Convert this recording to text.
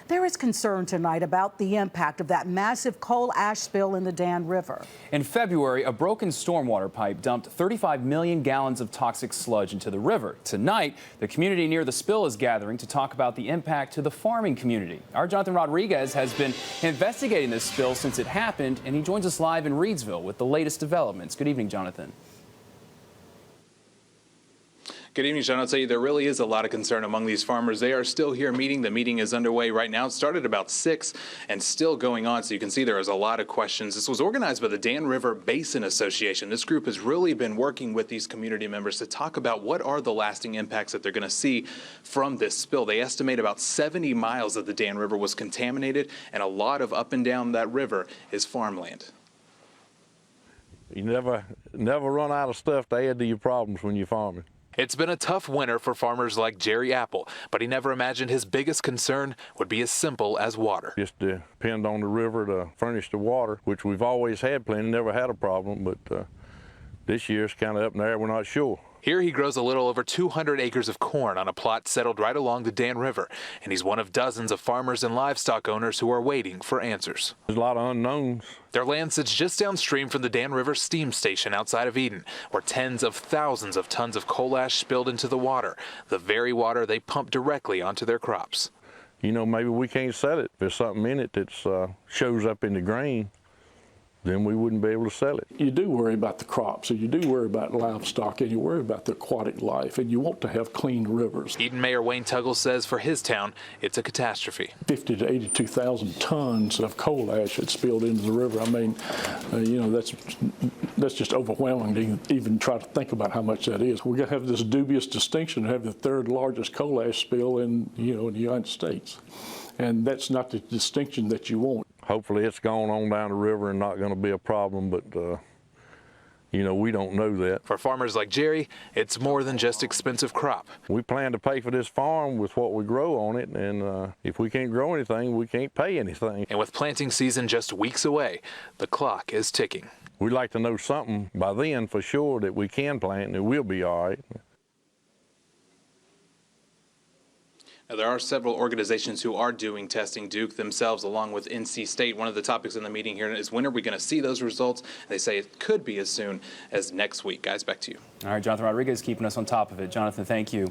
There is concern tonight about the impact of that massive coal ash spill in the Dan River. In February, a broken stormwater pipe dumped 35 million gallons of toxic sludge into the river. Tonight, the community near the spill is gathering to talk about the impact to the farming community. Our Jonathan Rodriguez has been investigating this spill since it happened, and he joins us live in Reedsville with the latest developments. Good evening, Jonathan. Good evening, Sean. I'll tell you, there really is a lot of concern among these farmers. They are still here meeting. The meeting is underway right now. It started about 6 and still going on. So you can see there is a lot of questions. This was organized by the Dan River Basin Association. This group has really been working with these community members to talk about what are the lasting impacts that they're going to see from this spill. They estimate about 70 miles of the Dan River was contaminated, and a lot of up and down that river is farmland. You never run out of stuff to add to your problems when you're farming. It's been a tough winter for farmers like Jerry Apple, but he never imagined his biggest concern would be as simple as water. Just depend on the river to furnish the water, which we've always had plenty, never had a problem, but this year it's kind of up in the air, we're not sure. Here he grows a little over 200 acres of corn on a plot settled right along the Dan River, and he's one of dozens of farmers and livestock owners who are waiting for answers. There's a lot of unknowns. Their land sits just downstream from the Dan River steam station outside of Eden, where tens of thousands of tons of coal ash spilled into the water, the very water they pump directly onto their crops. You know, maybe we can't sell it. If there's something in it that shows up in the grain, then we wouldn't be able to sell it. You do worry about the crops, and you do worry about livestock, and you worry about the aquatic life, and you want to have clean rivers. Eden Mayor Wayne Tuggle says for his town, it's a catastrophe. 50 to 82,000 tons of coal ash had spilled into the river. I mean, you know, that's just overwhelming to even try to think about how much that is. We're going to have this dubious distinction to have the third largest coal ash spill in the United States. And that's not the distinction that you want. Hopefully it's gone on down the river and not going to be a problem, but you know, we don't know that. For farmers like Jerry, it's more than just expensive crop. We plan to pay for this farm with what we grow on it, and if we can't grow anything, we can't pay anything. And with planting season just weeks away, the clock is ticking. We'd like to know something by then for sure that we can plant and it will be all right. Now, there are several organizations who are doing testing. Duke themselves, along with NC State. One of the topics in the meeting here is when are we going to see those results? They say it could be as soon as next week. Guys, back to you. All right, Jonathan Rodriguez keeping us on top of it. Jonathan, thank you.